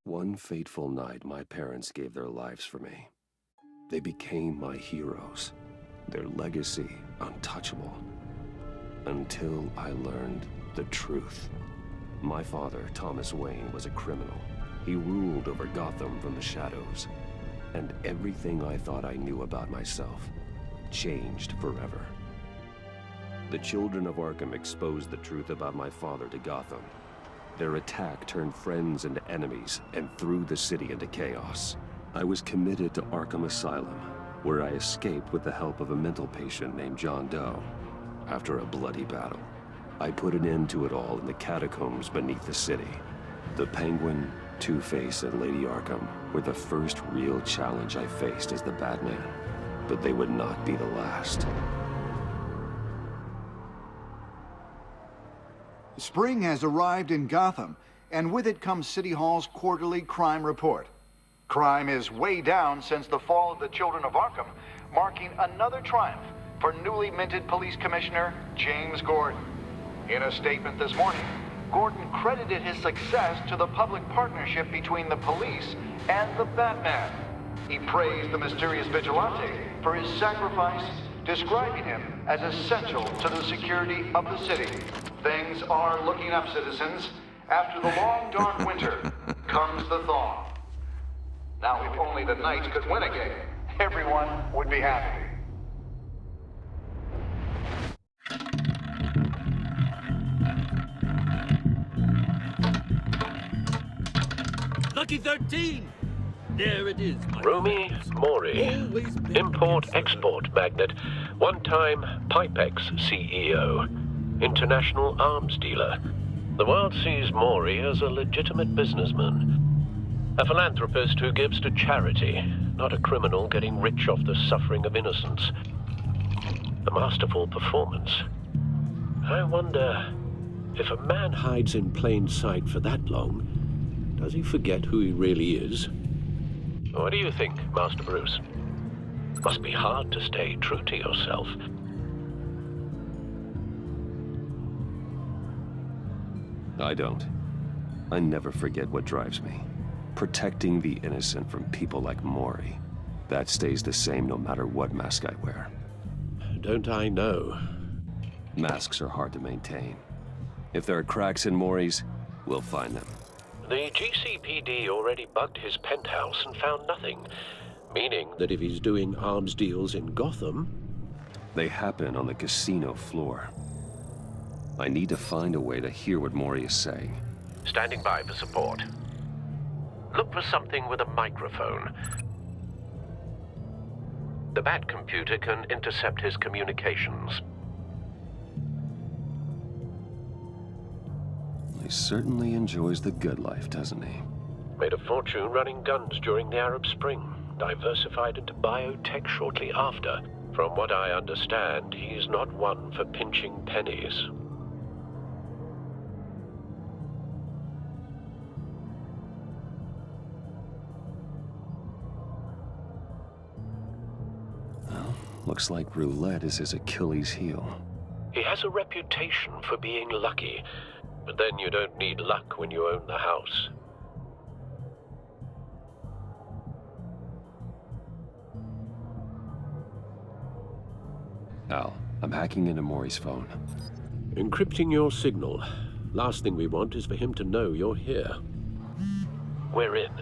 One fateful night, my parents gave their lives for me. They became my heroes, their legacy untouchable. Until I learned the truth. My father, Thomas Wayne, was a criminal. He ruled over Gotham from the shadows. And everything I thought I knew about myself changed forever. The children of Arkham exposed the truth about my father to Gotham. Their attack turned friends into enemies and threw the city into chaos. I was committed to Arkham Asylum, where I escaped with the help of a mental patient named Jhon Doe. After a bloody battle, I put an end to it all in the catacombs beneath the city. The Penguin, Two-Face, and Lady Arkham were the first real challenge I faced as the Batman, but they would not be the last. Spring has arrived in Gotham, and with it comes City Hall's quarterly crime report. Crime is way down since the fall of the Children of Arkham, marking another triumph for newly minted Police Commissioner James Gordon. In a statement this morning, Gordon credited his success to the public partnership between the police and the Batman. He praised the mysterious vigilante for his sacrifice, describing him as essential to the security of the city. Things are looking up, citizens. After the long, dark winter comes the thaw. Now, if only the Knights could win again, everyone would be happy. Lucky 13! There it is. Romy Mori, import-export magnate, one-time Pipex CEO, international arms dealer. The world sees Mori as a legitimate businessman. A philanthropist who gives to charity, not a criminal getting rich off the suffering of innocence. A masterful performance. I wonder, if a man hides in plain sight for that long, does he forget who he really is? What do you think, Master Bruce? Must be hard to stay true to yourself. I don't. I never forget what drives me. Protecting the innocent from people like Mori. That stays the same no matter what mask I wear. Don't I know? Masks are hard to maintain. If there are cracks in Mori's, we'll find them. The GCPD already bugged his penthouse and found nothing, meaning that if he's doing arms deals in Gotham... They happen on the casino floor. I need to find a way to hear what Mori is saying. Standing by for support. Look for something with a microphone. The Bat computer can intercept his communications. He certainly enjoys the good life, doesn't he? Made a fortune running guns during the Arab Spring. Diversified into biotech shortly after. From what I understand, he's not one for pinching pennies. Well, looks like roulette is his Achilles heel. He has a reputation for being lucky. But then you don't need luck when you own the house. Al, I'm hacking into Mori's phone. Encrypting your signal. Last thing we want is for him to know you're here. We're in.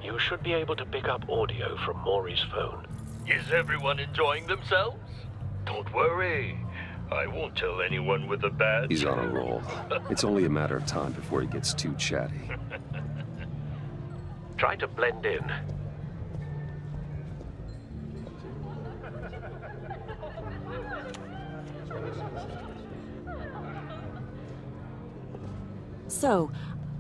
You should be able to pick up audio from Mori's phone. Is everyone enjoying themselves? Don't worry. I won't tell anyone with a badge. He's on a roll. It's only a matter of time before he gets too chatty. Try to blend in. So,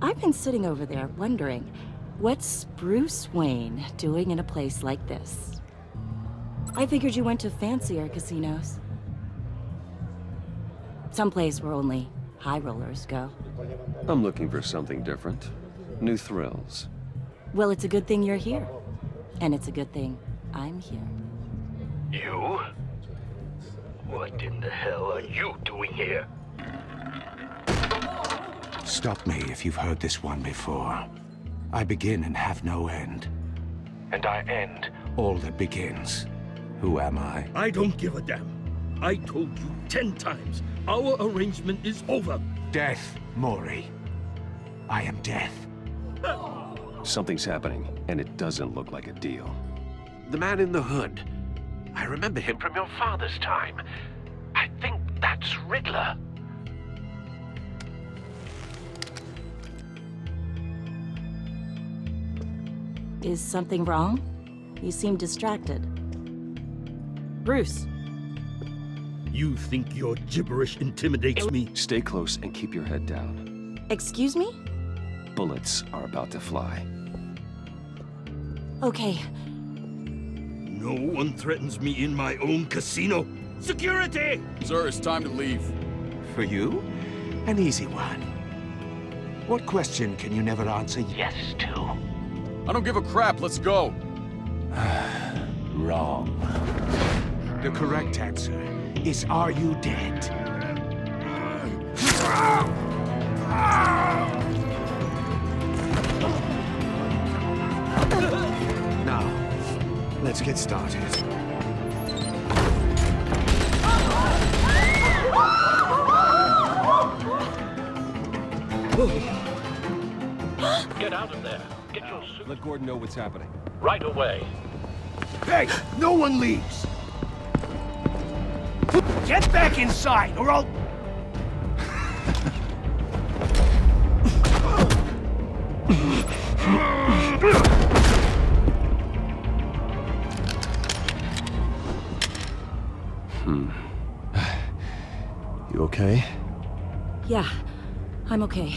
I've been sitting over there wondering, what's Bruce Wayne doing in a place like this? I figured you went to fancier casinos. Someplace where only high rollers go. I'm looking for something different. New thrills. Well, it's a good thing you're here. And it's a good thing I'm here. You? What in the hell are you doing here? Stop me if you've heard this one before. I begin and have no end. And I end all that begins. Who am I? I don't give a damn. I told you 10 times. Our arrangement is over. Death, Mori. I am death. Something's happening, and it doesn't look like a deal. The man in the hood. I remember him from your father's time. I think that's Riddler. Is something wrong? You seem distracted. Bruce. You think your gibberish intimidates me? Stay close and keep your head down. Excuse me? Bullets are about to fly. Okay. No one threatens me in my own casino. Security! Sir, it's time to leave. For you? An easy one. What question can you never answer yes to? I don't give a crap, let's go. Wrong. The correct answer is, are you dead? Now, let's get started. Get out of there. Get your suit. Let Gordon know what's happening. Right away. Hey, no one leaves! Get back inside, or I'll... You okay? Yeah, I'm okay.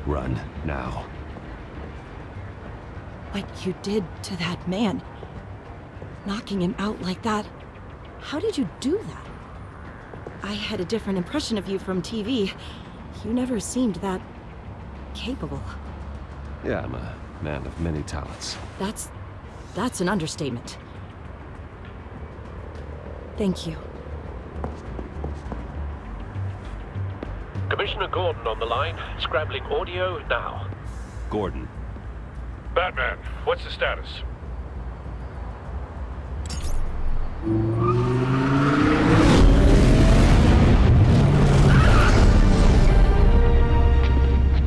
Run, now. What you did to that man, knocking him out like that, how did you do that? I had a different impression of you from TV. You never seemed that capable. Yeah, I'm a man of many talents. That's an understatement. Thank you. Commissioner Gordon on the line. Scrambling audio now. Gordon. Batman, what's the status?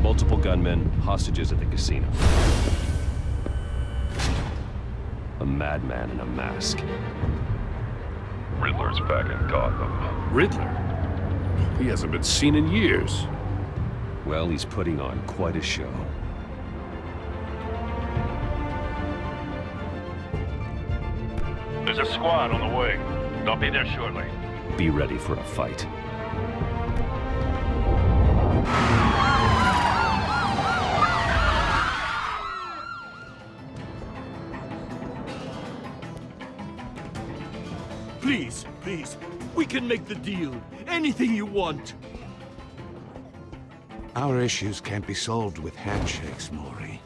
Multiple gunmen, hostages at the casino. A madman in a mask. Riddler's back in Gotham. Riddler? He hasn't been seen in years. Well, he's putting on quite a show. There's a squad on the way. They'll be there shortly. Be ready for a fight. Please, please, we can make the deal. Anything you want. Our issues can't be solved with handshakes, Mori.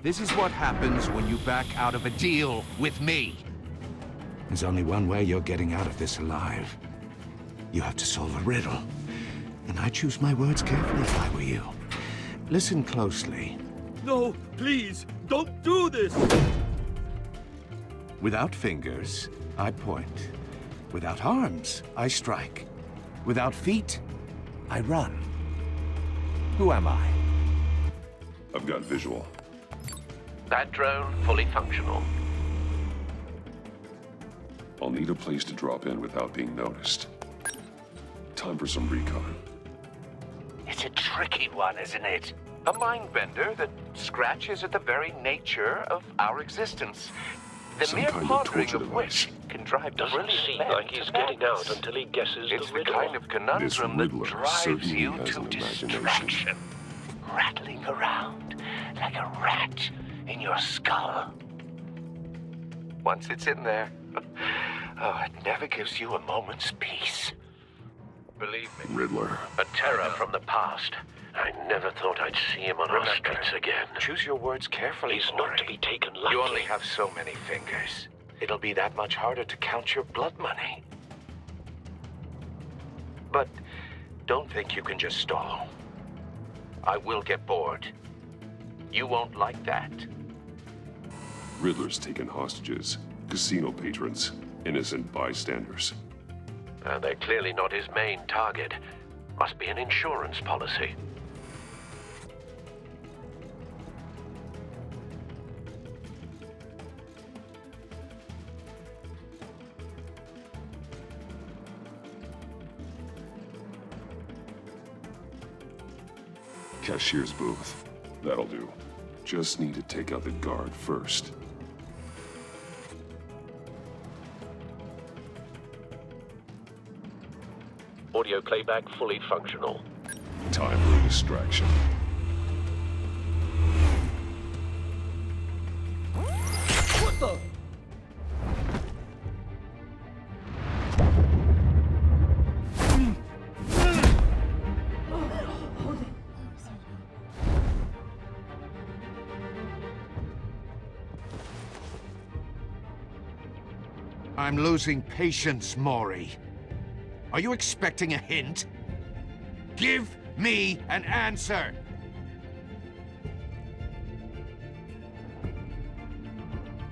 This is what happens when you back out of a deal with me. There's only one way you're getting out of this alive. You have to solve a riddle. And I choose my words carefully if I were you. Listen closely. No, please, don't do this! Without fingers, I point. Without arms, I strike. Without feet, I run. Who am I? I've got visual. That drone fully functional. I'll need a place to drop in without being noticed. Time for some recon. It's a tricky one, isn't it? A mind bender that scratches at the very nature of our existence. The Some mere kind of pondering torture of which device. can drive Doesn't brilliant seem men like to he's getting madness. out until he guesses It's the the riddle. kind of conundrum that Riddler drives certainly you has to an imagination. distraction. Rattling around like a rat in your skull. Once it's in there, Oh, it never gives you a moment's peace. Believe me. Riddler. A terror from the past. I never thought I'd see him on our streets again. Choose your words carefully, He's Maury. not to be taken lightly. You only have so many fingers. It'll be that much harder to count your blood money. But don't think you can just stall. I will get bored. You won't like that. Riddler's taken hostages, casino patrons, innocent bystanders. And they're clearly not his main target. Must be an insurance policy. Cashier's booth. That'll do. Just need to take out the guard first. Audio playback fully functional. Time for a distraction. What the? I'm losing patience, Maury. Are you expecting a hint? Give me an answer!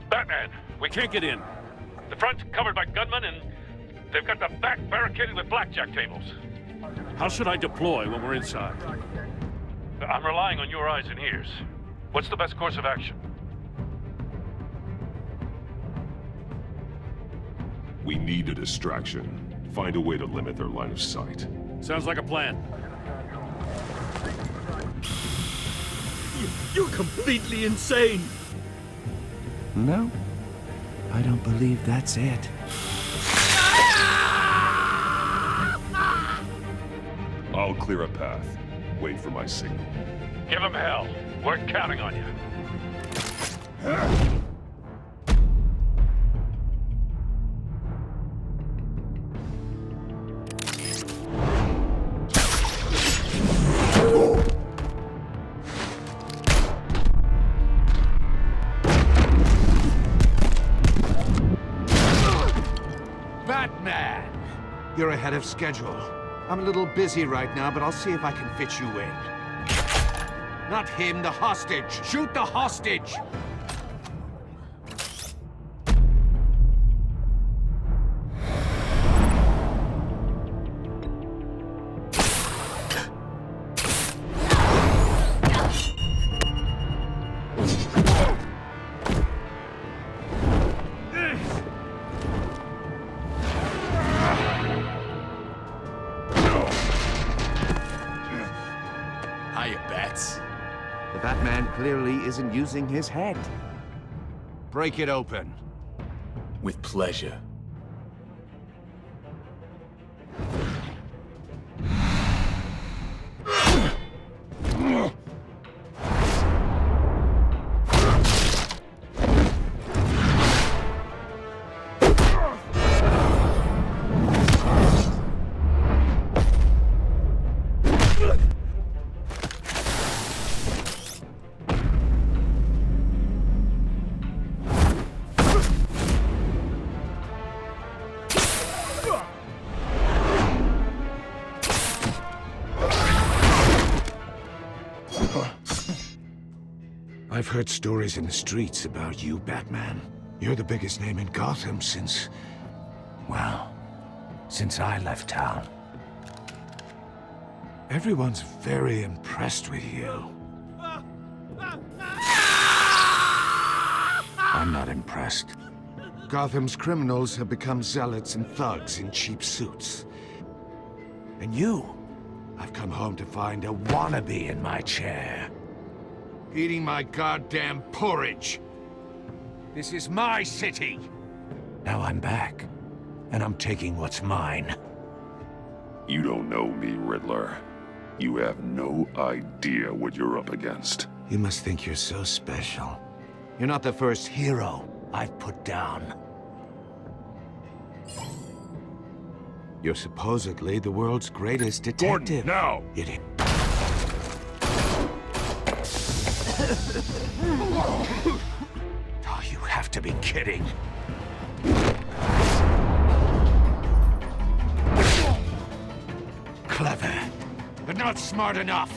Batman, we can't get in. The front's covered by gunmen, and they've got the back barricaded with blackjack tables. How should I deploy when we're inside? I'm relying on your eyes and ears. What's the best course of action? We need a distraction. Find a way to limit their line of sight. Sounds like a plan. You're completely insane! No, I don't believe that's it. I'll clear a path. Wait for my signal. Give them hell. We're counting on you. Batman! You're ahead of schedule. I'm a little busy right now, but I'll see if I can fit you in. Not him, the hostage! Shoot the hostage! The Batman clearly isn't using his head. Break it open. With pleasure. I've heard stories in the streets about you, Batman. You're the biggest name in Gotham since... well, since I left town. Everyone's very impressed with you. I'm not impressed. Gotham's criminals have become zealots and thugs in cheap suits. And you, I've come home to find a wannabe in my chair. Eating my goddamn porridge. This is my city. Now I'm back, and I'm taking what's mine. You don't know me, Riddler. You have no idea what you're up against. You must think you're so special. You're not the first hero I've put down. You're supposedly the world's greatest detective. Gordon, now! Idiot. Oh, you have to be kidding. Clever, but not smart enough.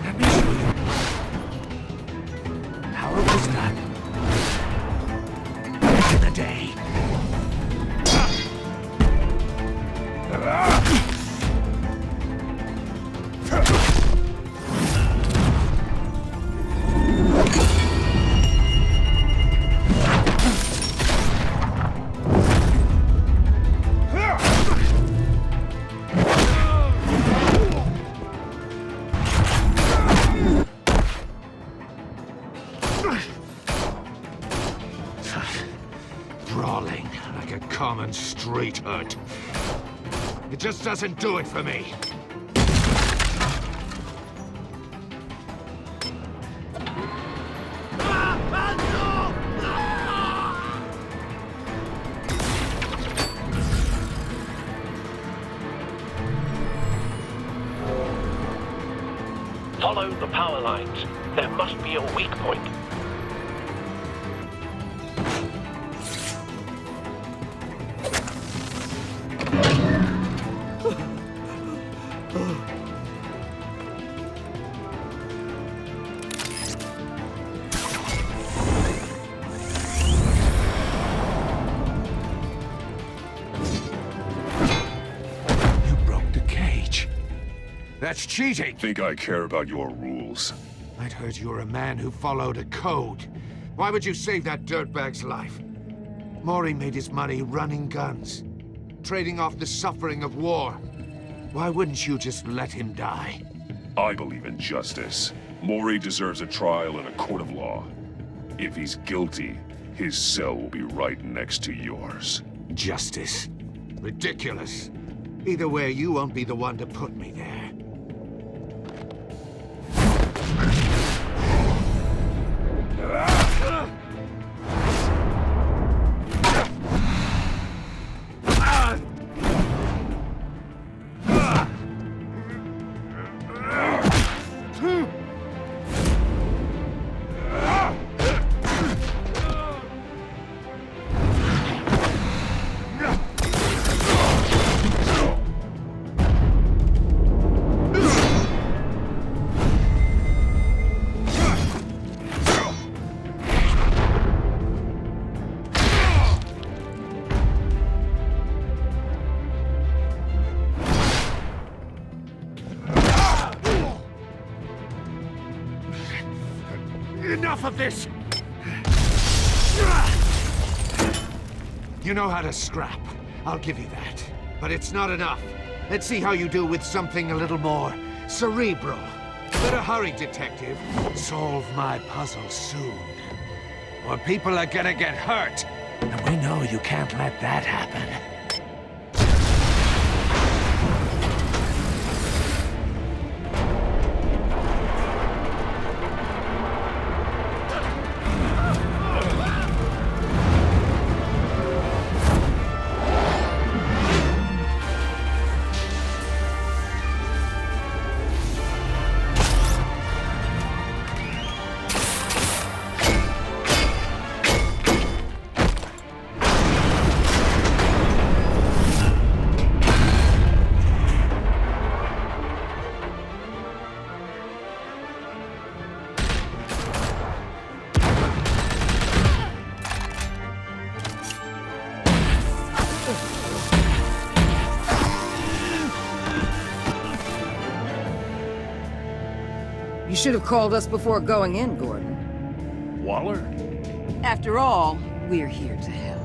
Let me show you how it was done back in the day. Brawling like a common street hood. It just doesn't do it for me. Follow the power lines. There must be a weak point. You broke the cage. That's cheating. Think I care about your rules? I'd heard you were a man who followed a code. Why would you save that dirtbag's life? Maury made his money running guns, trading off the suffering of war. Why wouldn't you just let him die? I believe in justice. Maury deserves a trial in a court of law. If he's guilty, his cell will be right next to yours. Justice. Ridiculous. Either way, you won't be the one to put me there. Enough of this! You know how to scrap. I'll give you that. But it's not enough. Let's see how you do with something a little more cerebral. Better hurry, detective. Solve my puzzle soon. Or people are gonna get hurt. And we know you can't let that happen. You should have called us before going in, Gordon. Waller? After all, we're here to help.